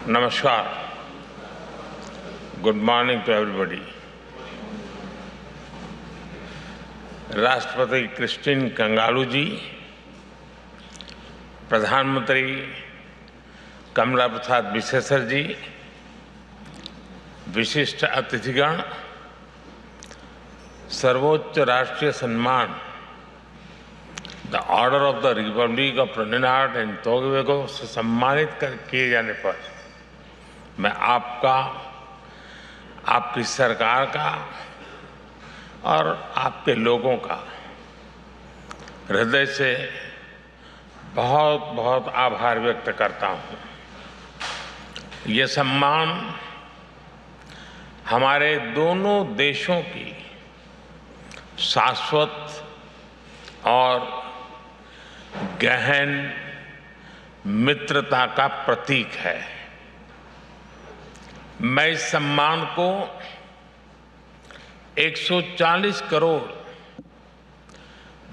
नमस्कार। Good morning to everybody. राष्ट्रपति Christine Kangaloo ji, प्रधानमंत्री कमला प्रसाद बिसेसर जी, विशिष्ट अतिथिगण, सर्वोच्च राष्ट्रीय सम्मान the order of the Republic of Trinidad and Tobago से सम्मानित किए जाने पर मैं आपका, आपकी सरकार का और आपके लोगों का हृदय से बहुत बहुत आभार व्यक्त करता हूँ। ये सम्मान हमारे दोनों देशों की शाश्वत और गहन मित्रता का प्रतीक है। मैं इस सम्मान को 140 करोड़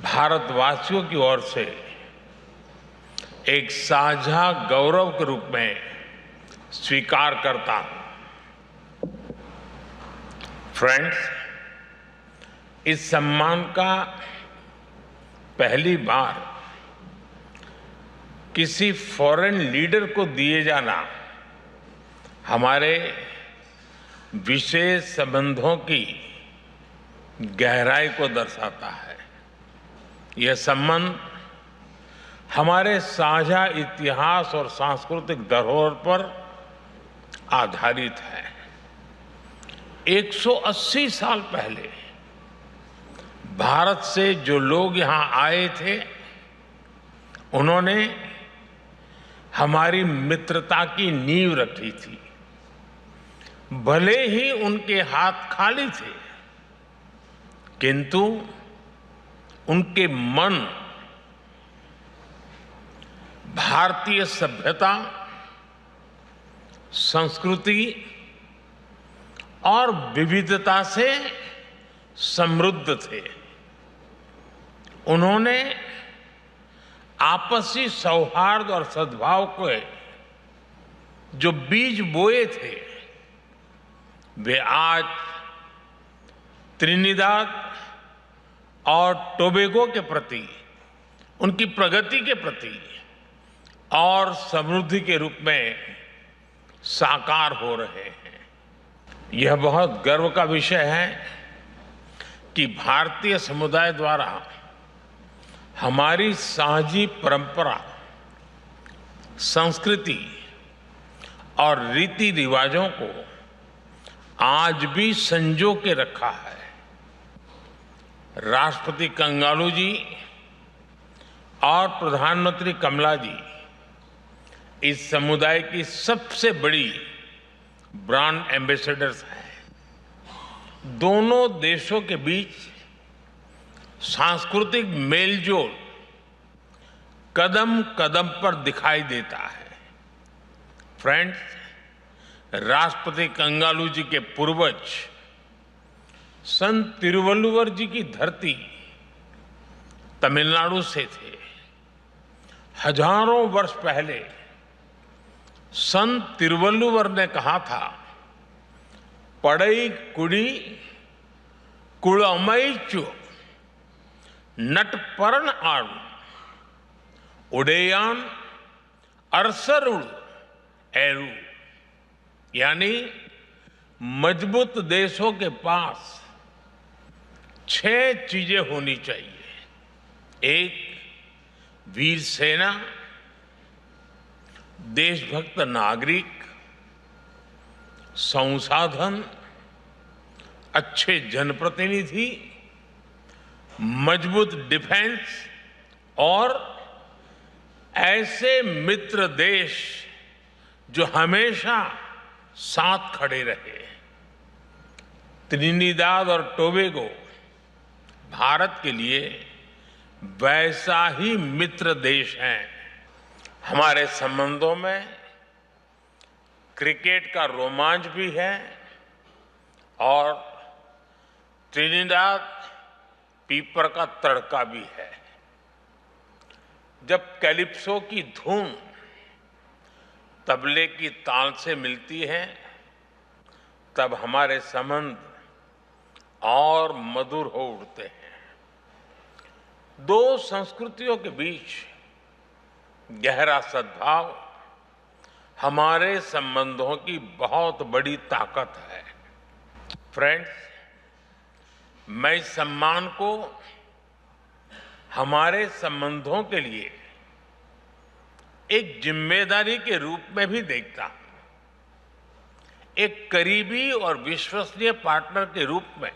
भारतवासियों की ओर से एक साझा गौरव के रूप में स्वीकार करता हूं। फ्रेंड्स, इस सम्मान का पहली बार किसी फॉरेन लीडर को दिए जाना हमारे विशेष संबंधों की गहराई को दर्शाता है। यह संबंध हमारे साझा इतिहास और सांस्कृतिक धरोहर पर आधारित है। 180 साल पहले भारत से जो लोग यहाँ आए थे, उन्होंने हमारी मित्रता की नींव रखी थी। भले ही उनके हाथ खाली थे, किंतु उनके मन भारतीय सभ्यता, संस्कृति और विविधता से समृद्ध थे। उन्होंने आपसी सौहार्द और सद्भाव के जो बीज बोए थे, वे आज त्रिनिदाद और टोबैगो के प्रति, उनकी प्रगति के प्रति और समृद्धि के रूप में साकार हो रहे हैं। यह बहुत गर्व का विषय है कि भारतीय समुदाय द्वारा हमारी साझी परंपरा, संस्कृति और रीति रिवाजों को आज भी संजो के रखा है। राष्ट्रपति कंगालू जी और प्रधानमंत्री कमला जी इस समुदाय की सबसे बड़ी ब्रांड एम्बेसडर्स हैं। दोनों देशों के बीच सांस्कृतिक मेलजोल कदम कदम पर दिखाई देता है। फ्रेंड्स, राष्ट्रपति कंगालू जी के पूर्वज संत तिरुवल्लुवर जी की धरती तमिलनाडु से थे। हजारों वर्ष पहले संत तिरुवल्लुवर ने कहा था, पड़ई कुड़ी कुड़मैचु नटपरण आड़ू उड़ेयान अरसरुड़ एरू। यानी मजबूत देशों के पास 6 चीजें होनी चाहिए। 1, वीर सेना, देशभक्त नागरिक, संसाधन, अच्छे जनप्रतिनिधि, मजबूत डिफेंस और ऐसे मित्र देश जो हमेशा साथ खड़े रहे। त्रिनिदाद और टोबैगो भारत के लिए वैसा ही मित्र देश है। हमारे संबंधों में क्रिकेट का रोमांच भी है और त्रिनिदाद पीपर का तड़का भी है। जब कैलिप्सो की धुन तबले की ताल से मिलती है, तब हमारे संबंध और मधुर हो उठते हैं। दो संस्कृतियों के बीच गहरा सद्भाव हमारे संबंधों की बहुत बड़ी ताकत है। फ्रेंड्स, मैं इस सम्मान को हमारे संबंधों के लिए एक जिम्मेदारी के रूप में भी देखता हूं। एक करीबी और विश्वसनीय पार्टनर के रूप में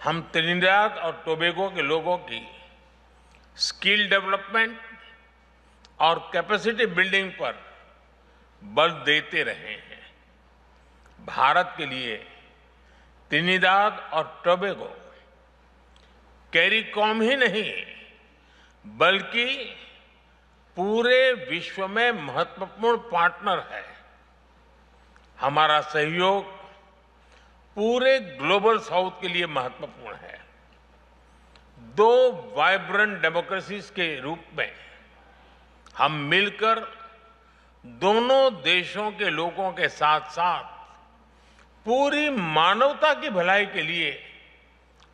हम त्रिनिदाद और टोबैगो के लोगों की स्किल डेवलपमेंट और कैपेसिटी बिल्डिंग पर बल देते रहे हैं। भारत के लिए त्रिनिदाद और टोबैगो कैरिकॉम ही नहीं, बल्कि पूरे विश्व में महत्वपूर्ण पार्टनर है। हमारा सहयोग पूरे ग्लोबल साउथ के लिए महत्वपूर्ण है। दो वाइब्रेंट डेमोक्रेसीज के रूप में हम मिलकर दोनों देशों के लोगों के साथ साथ पूरी मानवता की भलाई के लिए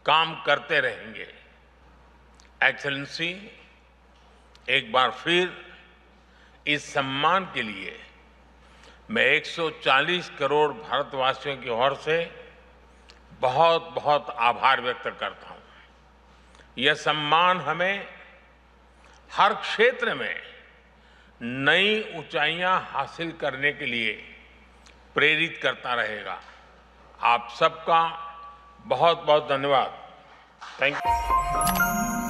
काम करते रहेंगे। एक्सेलेंसी, एक बार फिर इस सम्मान के लिए मैं 140 करोड़ भारतवासियों की ओर से बहुत बहुत आभार व्यक्त करता हूं। यह सम्मान हमें हर क्षेत्र में नई ऊंचाइयां हासिल करने के लिए प्रेरित करता रहेगा। आप सबका बहुत बहुत धन्यवाद। Thank you.